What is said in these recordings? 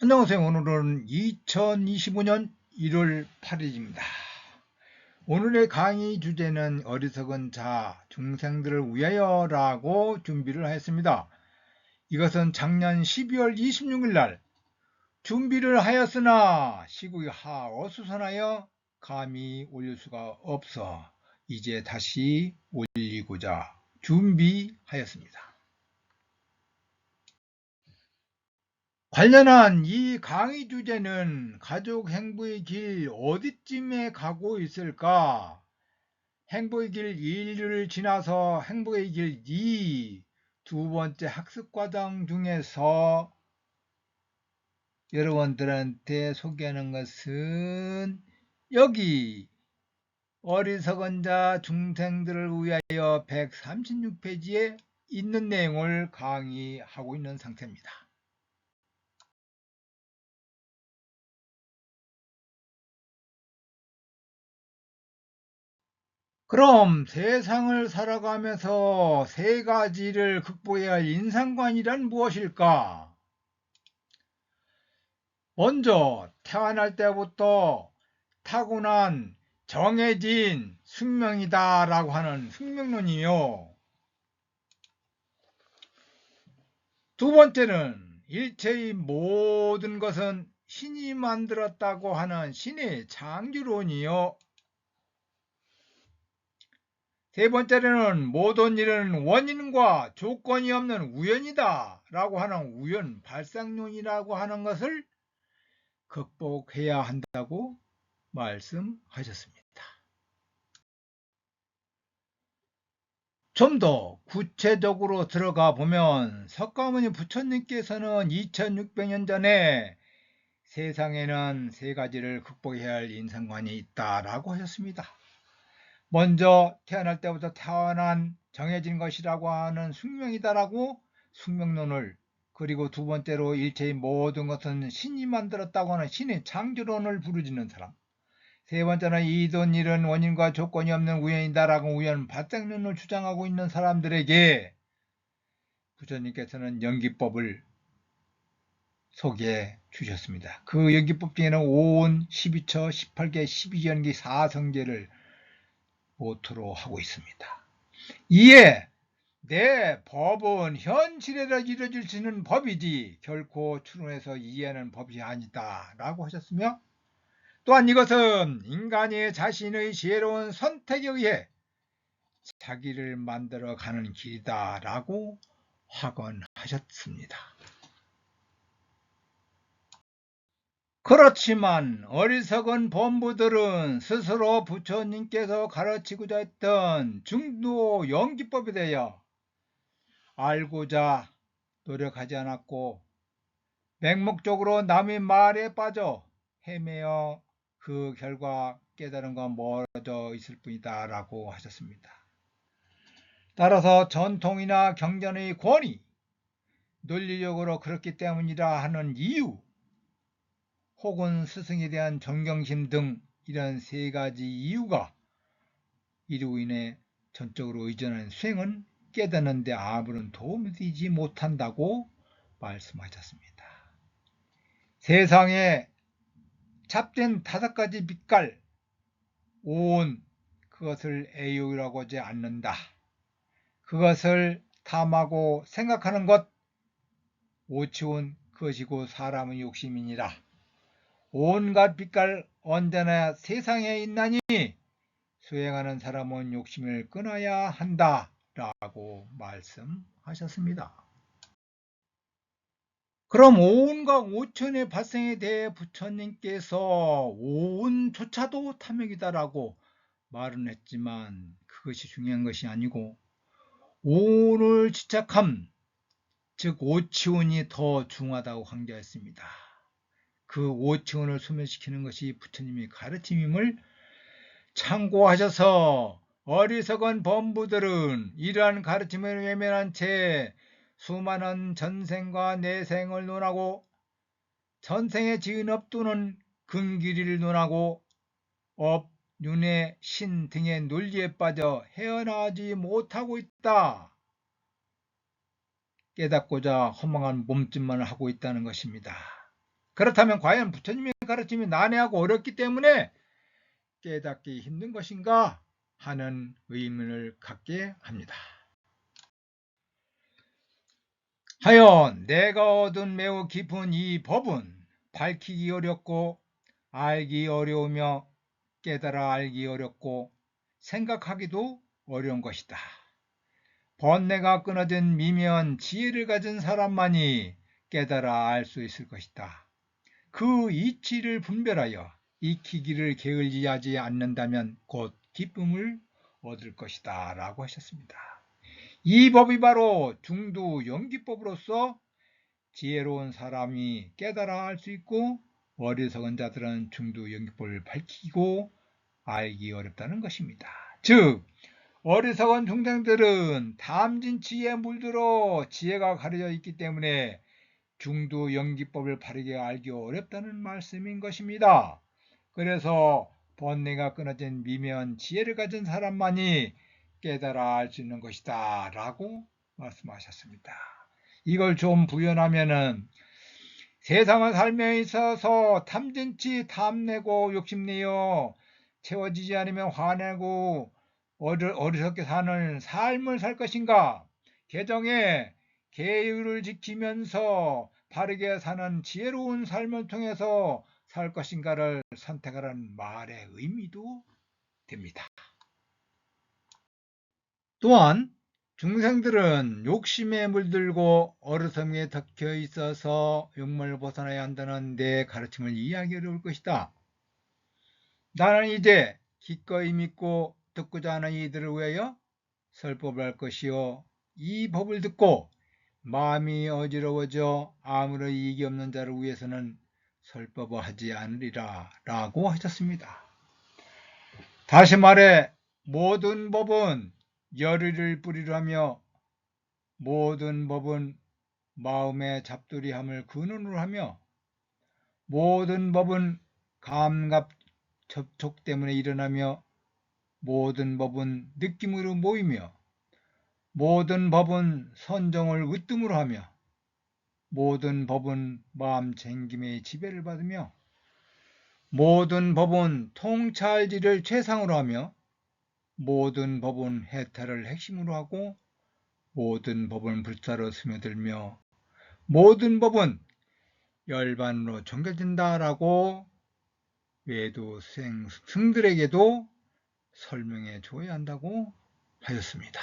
안녕하세요. 오늘은 2025년 1월 8일입니다. 오늘의 강의 주제는 어리석은 자, 중생들을 위하여라고 준비를 하였습니다. 이것은 작년 12월 26일 날 준비를 하였으나 시국이 어수선하여 감히 올릴 수가 없어 이제 다시 올리고자 준비하였습니다. 관련한 이 강의 주제는 가족 행보의 길 어디쯤에 가고 있을까? 행보의 길 1을 지나서 행보의 길 2, 두 번째 학습과정 중에서 여러분들한테 소개하는 것은 여기 어리석은 자 중생들을 위하여 136페이지에 있는 내용을 강의하고 있는 상태입니다. 그럼 세상을 살아가면서 세 가지를 극복해야 할 인상관이란 무엇일까? 먼저 태어날 때부터 타고난 정해진 숙명이다 라고 하는 숙명론이요. 두 번째는 일체의 모든 것은 신이 만들었다고 하는 신의 창조론이요. 세 번째로는 모든 일은 원인과 조건이 없는 우연이다 라고 하는 우연 발생론이라고 하는 것을 극복해야 한다고 말씀하셨습니다. 좀 더 구체적으로 들어가 보면 석가모니 부처님께서는 2600년 전에 세상에는 세 가지를 극복해야 할 인생관이 있다라고 하셨습니다. 먼저 태어날 때부터 태어난 정해진 것이라고 하는 숙명이다라고 숙명론을, 그리고 두 번째로 일체의 모든 것은 신이 만들었다고 하는 신의 창조론을 부르짖는 사람, 세 번째는 이든 일은 원인과 조건이 없는 우연이다라고 우연 발생론을 주장하고 있는 사람들에게 부처님께서는 연기법을 소개해 주셨습니다. 그 연기법 중에는 오온, 12처, 18개, 12연기, 4성제를 모토로 하고 있습니다. 이에 내 법은 현실에서 이루어질 수 있는 법이지 결코 추론해서 이해하는 법이 아니다 라고 하셨으며, 또한 이것은 인간이 자신의 지혜로운 선택에 의해 자기를 만들어가는 길이다 라고 확언하셨습니다. 그렇지만 어리석은 범부들은 스스로 부처님께서 가르치고자 했던 중도 연기법에 대하여 알고자 노력하지 않았고 맹목적으로 남의 말에 빠져 헤매어 그 결과 깨달음과 멀어져 있을 뿐이다 라고 하셨습니다. 따라서 전통이나 경전의 권위, 논리적으로 그렇기 때문이라 하는 이유, 혹은 스승에 대한 존경심 등 이런 세 가지 이유가 이로 인해 전적으로 의존하는 수행은 깨닫는 데 아무런 도움이 되지 못한다고 말씀하셨습니다. 세상에 잡된 5가지 빛깔, 오온, 그것을 애욕이라고 하지 않는다. 그것을 탐하고 생각하는 것, 오치온, 그것이고 사람의 욕심이니라. 온갖 빛깔 언제나 세상에 있나니 수행하는 사람은 욕심을 끊어야 한다 라고 말씀하셨습니다. 그럼 오온과 오천의 발생에 대해 부처님께서 오온조차도 탐욕이다라고 말은 했지만 그것이 중요한 것이 아니고 오온을 집착함, 즉 오치온이 더 중하다고 강조했습니다. 그 오치온을 소멸시키는 것이 부처님의 가르침임을 참고하셔서 어리석은 범부들은 이러한 가르침을 외면한 채 수많은 전생과 내생을 논하고 전생에 지은 업 또는 근기리를 논하고 업, 윤회, 신 등의 논리에 빠져 헤어나오지 못하고 있다. 깨닫고자 허망한 몸짓만을 하고 있다는 것입니다. 그렇다면 과연 부처님의 가르침이 난해하고 어렵기 때문에 깨닫기 힘든 것인가 하는 의문을 갖게 합니다. 하여 내가 얻은 매우 깊은 이 법은 밝히기 어렵고 알기 어려우며 깨달아 알기 어렵고 생각하기도 어려운 것이다. 번뇌가 끊어진 미묘한 지혜를 가진 사람만이 깨달아 알 수 있을 것이다. 그 이치를 분별하여 익히기를 게을리하지 않는다면 곧 기쁨을 얻을 것이다 라고 하셨습니다. 이 법이 바로 중두 연기법으로서 지혜로운 사람이 깨달아 알 수 있고 어리석은 자들은 중두 연기법을 밝히고 알기 어렵다는 것입니다. 즉 어리석은 중생들은 탐진치에 물들어 지혜가 가려져 있기 때문에 중두 연기법을 바르게 알기 어렵다는 말씀인 것입니다. 그래서 번뇌가 끊어진 미묘한 지혜를 가진 사람만이 깨달아 알 수 있는 것이다 라고 말씀하셨습니다. 이걸 좀 부연하면은 세상을 살며 있어서 탐진치 탐내고 욕심내어 채워지지 않으면 화내고 어리석게 사는 삶을 살 것인가, 개정에 계율을 지키면서 바르게 사는 지혜로운 삶을 통해서 살 것인가를 선택하라는 말의 의미도 됩니다. 또한 중생들은 욕심에 물들고 어리석음에 덮여 있어서 욕망을 벗어나야 한다는 내 가르침을 이해하기 어려울 것이다. 나는 이제 기꺼이 믿고 듣고자 하는 이들을 위하여 설법을 할 것이요 이 법을 듣고 마음이 어지러워져 아무런 이익이 없는 자를 위해서는 설법을 하지 않으리라 라고 하셨습니다. 다시 말해 모든 법은 열의를 뿌리로 하며 모든 법은 마음의 잡두리함을 근원으로 하며 모든 법은 감각 접촉 때문에 일어나며 모든 법은 느낌으로 모이며 모든 법은 선정을 으뜸으로 하며 모든 법은 마음 챙김의 지배를 받으며 모든 법은 통찰지를 최상으로 하며 모든 법은 해탈을 핵심으로 하고 모든 법은 불사로 스며들며 모든 법은 열반으로 전개된다라고 외도 승들에게도 설명해 줘야 한다고 하였습니다.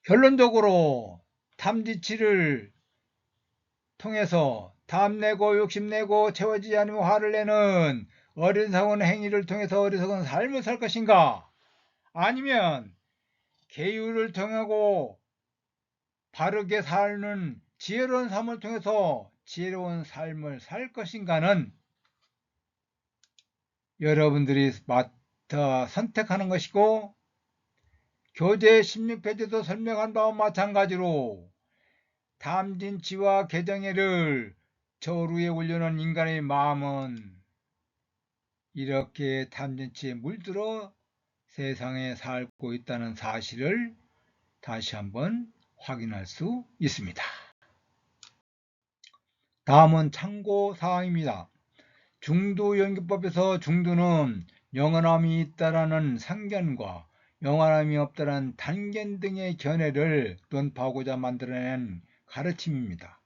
결론적으로 탐지치를 통해서 탐내고 욕심내고 채워지지 않으면 화를 내는 어리석은 행위를 통해서 어리석은 삶을 살 것인가, 아니면 계율을 통하고 바르게 사는 지혜로운 삶을 통해서 지혜로운 삶을 살 것인가는 여러분들이 맡아 선택하는 것이고, 교재 16페이지도 설명한 바와 마찬가지로 탐진치와 개정애를 저루에 올려놓은 인간의 마음은 이렇게 탐진치에 물들어 세상에 살고 있다는 사실을 다시 한번 확인할 수 있습니다. 다음은 참고사항입니다. 중두연기법에서 중두는 영원함이 있다라는 상견과 영원함이 없다라는 단견 등의 견해를 논파하고자 만들어낸 가르침입니다.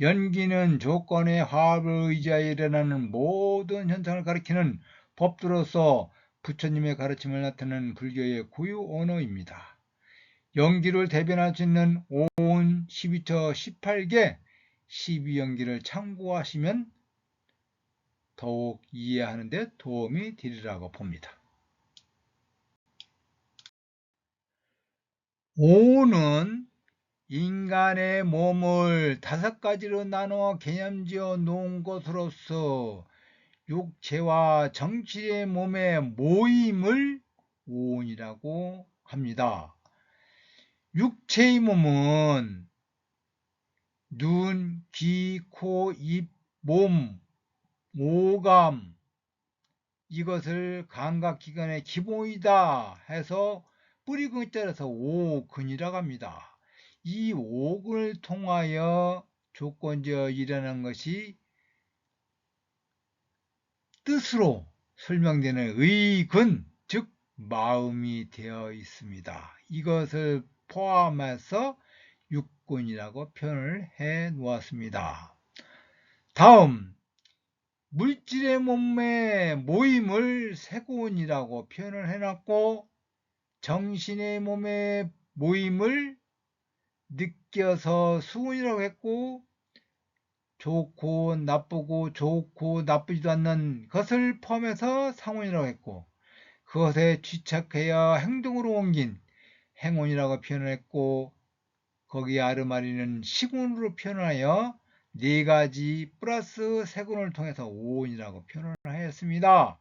연기는 조건의 화합을 의지하여 일어나는 모든 현상을 가리키는 법도로서 부처님의 가르침을 나타내는 불교의 고유 언어입니다. 연기를 대변할 수 있는 오운 12처 18개 12연기를 참고하시면 더욱 이해하는 데 도움이 되리라고 봅니다. 오는 인간의 몸을 5가지로 나누어 개념지어 놓은 것으로서 육체와 정치의 몸의 모임을 오온이라고 합니다. 육체의 몸은 눈, 귀, 코, 입, 몸, 오감, 이것을 감각기관의 기본이다 해서 뿌리근자라서 오근이라고 합니다. 이 오근을 통하여 조건지어 일어난 것이 뜻으로 설명되는 의근, 즉 마음이 되어 있습니다. 이것을 포함해서 육군이라고 표현을 해 놓았습니다. 다음, 물질의 몸의 모임을 세군이라고 표현을 해놨고, 정신의 몸의 모임을 느껴서 수군이라고 했고, 좋고 나쁘지도 않는 것을 포함해서 상운이라고 했고, 그것에 취착하여 행동으로 옮긴 행운이라고 표현을 했고, 거기 아르마리는 시군으로 표현하여 네 가지 플러스 세군을 통해서 오온이라고 표현을 하였습니다.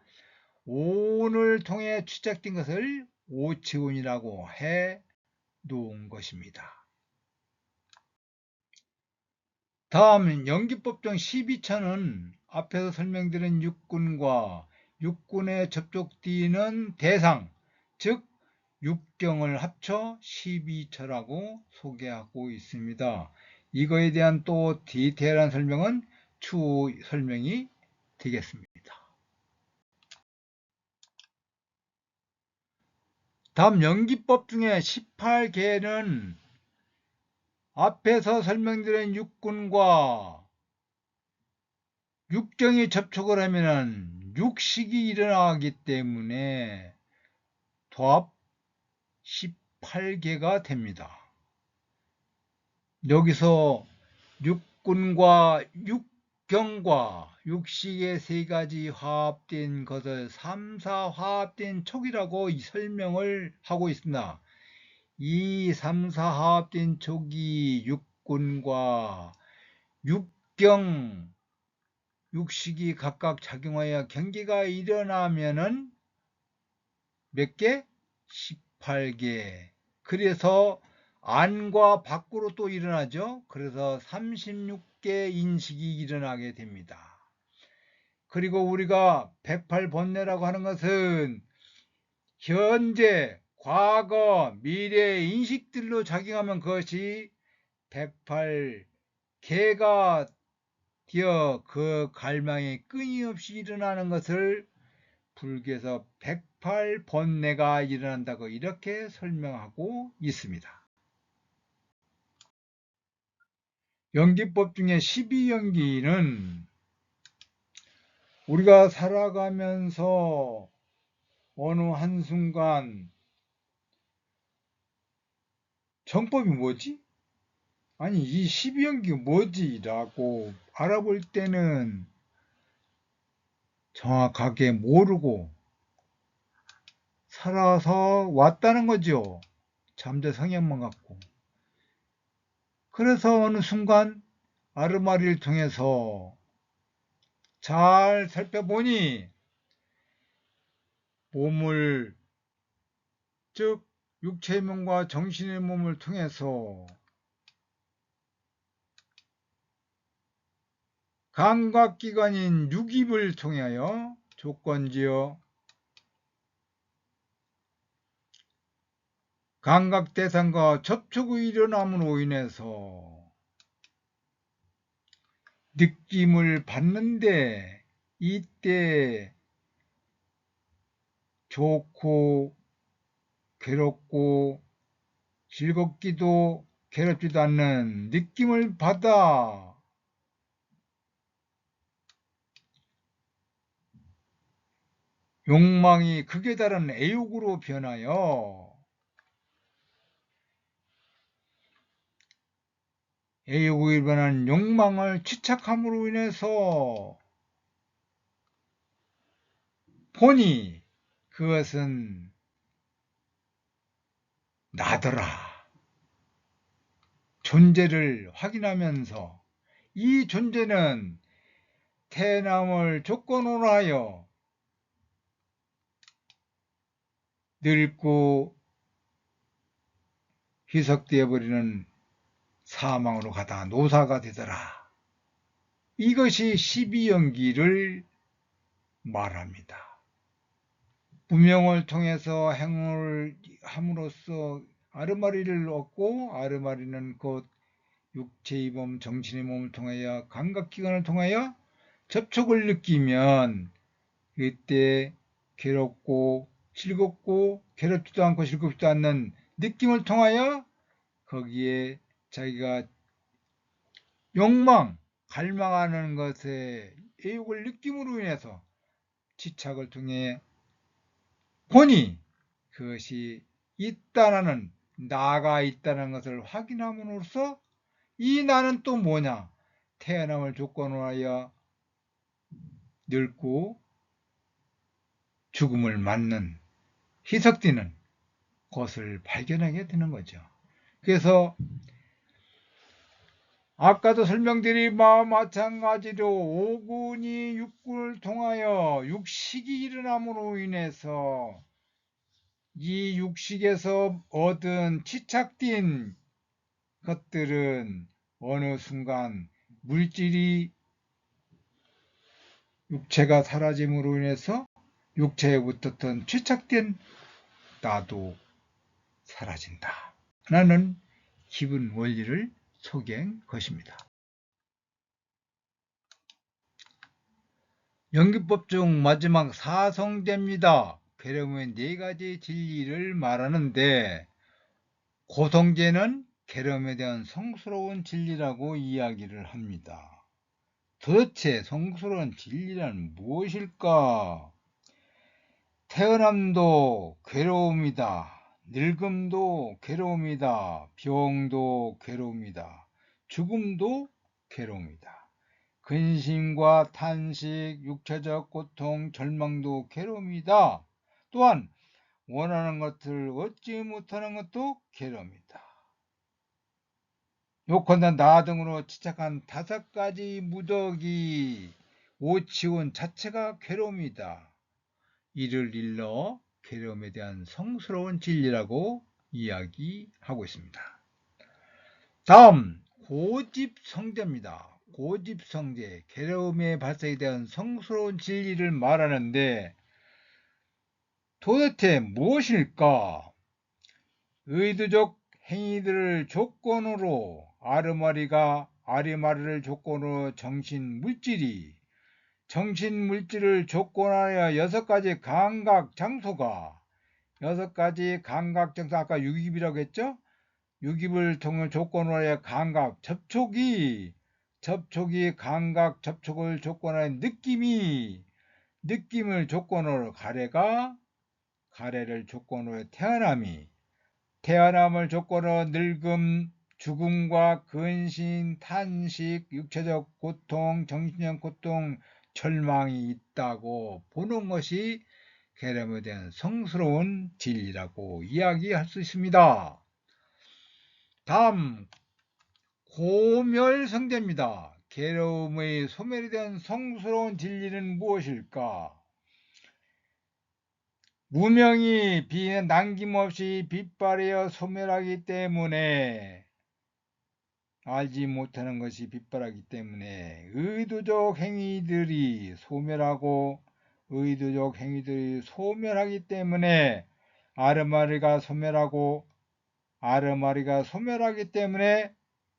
오온을 통해 취착된 것을 오치군이라고 해 놓은 것입니다. 다음 연기법정 12차는 앞에서 설명드린 육군과 육군에 접촉되는 대상, 즉 육경을 합쳐 12차라고 소개하고 있습니다. 이거에 대한 또 디테일한 설명은 추후 설명이 되겠습니다. 다음 연기법 중에 18개는 앞에서 설명드린 육군과 육경이 접촉을 하면 육식이 일어나기 때문에 도합 18개가 됩니다. 여기서 육군과 육경과 육식의 세 가지 화합된 것을 3사 화합된 촉이라고 설명을 하고 있습니다. 이 3사 화합된 촉이 육군과 육경, 육식이 각각 작용하여 경계가 일어나면은 몇 개? 18개. 그래서 안과 밖으로 또 일어나죠. 그래서 36개 인식이 일어나게 됩니다. 그리고 우리가 108번뇌라고 하는 것은 현재, 과거, 미래 인식들로 작용하면 그것이 108개가 되어 그 갈망이 끊임없이 일어나는 것을 불교에서 108번뇌가 일어난다고 이렇게 설명하고 있습니다. 연기법 중에 12연기는 우리가 살아가면서 어느 한순간 정법이 뭐지? 아니 이 12연기가 뭐지? 라고 알아볼 때는 정확하게 모르고 살아서 왔다는 거죠. 잠재 성향만 갖고. 그래서 어느 순간 아르마리를 통해서 잘 살펴보니 몸을, 즉 육체의 몸과 정신의 몸을 통해서 감각기관인 육입을 통하여 조건지어 감각대상과 접촉의 일어남으로 인해서 느낌을 받는데, 이때 좋고 괴롭고 즐겁기도 괴롭지도 않는 느낌을 받아 욕망이 극에 달한 애욕으로 변하여 애욕에 변한 욕망을 취착함으로 인해서 보니 그것은 나더라 존재를 확인하면서 이 존재는 태어남을 조건으로 하여 늙고 희석되어 버리는 사망으로 가다가 노사가 되더라. 이것이 12연기를 말합니다. 무명을 통해서 행을 함으로써 아르마리를 얻고, 아르마리는 곧 육체의 몸, 정신의 몸을 통하여 감각기관을 통하여 접촉을 느끼면 이때 괴롭고 즐겁고 괴롭지도 않고 즐겁지도 않는 느낌을 통하여 거기에 자기가 욕망, 갈망하는 것에 애욕을 느낌으로 인해서 지착을 통해 보니 그것이 있다는 나가 있다는 것을 확인함으로써 이 나는 또 뭐냐? 태어남을 조건으로 하여 늙고 죽음을 맞는 희석되는 것을 발견하게 되는 거죠. 그래서 아까도 설명드린 바와 마찬가지로 오군이 육군을 통하여 육식이 일어남으로 인해서 이 육식에서 얻은 치착된 것들은 어느 순간 물질이 육체가 사라짐으로 인해서 육체에 붙었던 취착된 나도 사라진다 라는 기본 원리를 소개한 것입니다. 연기법 중 마지막 사성제입니다. 괴로움의 4가지 진리를 말하는데 고성제는 괴로움에 대한 성스러운 진리라고 이야기를 합니다. 도대체 성스러운 진리란 무엇일까? 태어남도 괴로움이다. 늙음도 괴로움이다. 병도 괴로움이다. 죽음도 괴로움이다. 근심과 탄식, 육체적 고통, 절망도 괴로움이다. 또한 원하는 것을 얻지 못하는 것도 괴로움이다. 요컨대 나 등으로 지착한 5가지 무덕이 오치원 자체가 괴로움이다. 이를 일러 괴로움에 대한 성스러운 진리라고 이야기하고 있습니다. 다음 고집성제입니다. 고집성제, 괴로움의 발생에 대한 성스러운 진리를 말하는데 도대체 무엇일까? 의도적 행위들을 조건으로 아르마리를 조건으로 정신물질을 조건하여 6가지 감각장소가 6가지 감각장소 아까 6입이라고 했죠? 6입을 통해 조건으로 하여 감각 접촉이 감각 접촉을 조건하여 느낌을 조건으로 가래를 조건으로 태어남을 조건으로 늙음, 죽음과 근심, 탄식, 육체적 고통, 정신적 고통, 절망이 있다고 보는 것이 괴로움에 대한 성스러운 진리라고 이야기할 수 있습니다. 다음 고멸성제입니다. 괴로움의 소멸에 대한 성스러운 진리는 무엇일까? 무명이 남김없이 빛발하여 소멸하기 때문에 알지 못하는 것이 빛발하기 때문에 의도적 행위들이 소멸하기 때문에 아르마리가 소멸하기 때문에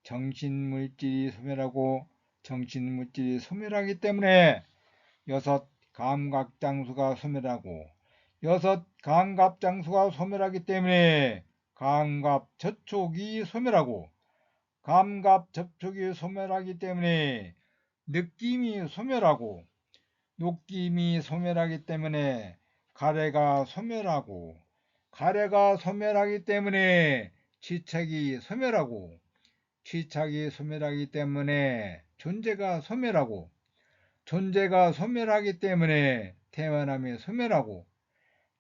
정신물질이 소멸하기 때문에 6감각장수가 소멸하기 때문에 감각접촉이 소멸하기 때문에 느낌이 소멸하기 때문에 가래가 소멸하기 때문에 지착이 소멸하기 때문에 존재가 소멸하기 때문에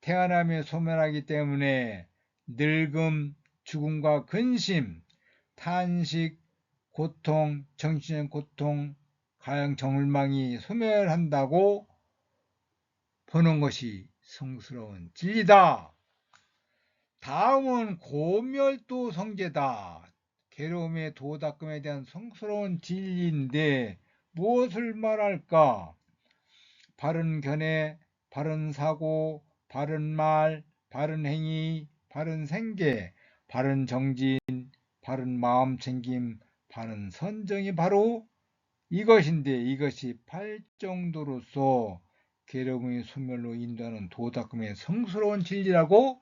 태어남이 소멸하기 때문에 늙음, 죽음과 근심, 탄식, 고통, 정신적 고통, 가형 절망이 소멸한다고 보는 것이 성스러운 진리다. 다음은 고멸도성제다. 괴로움의 도닦음에 대한 성스러운 진리인데 무엇을 말할까? 바른 견해, 바른 사고, 바른 말, 바른 행위, 바른 생계, 바른 정진, 바른 마음 챙김, 하는 선정이 바로 이것인데, 이것이 팔정도로서 계룡의 소멸로 인도하는 도닦음의 성스러운 진리라고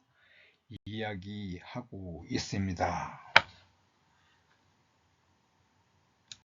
이야기하고 있습니다.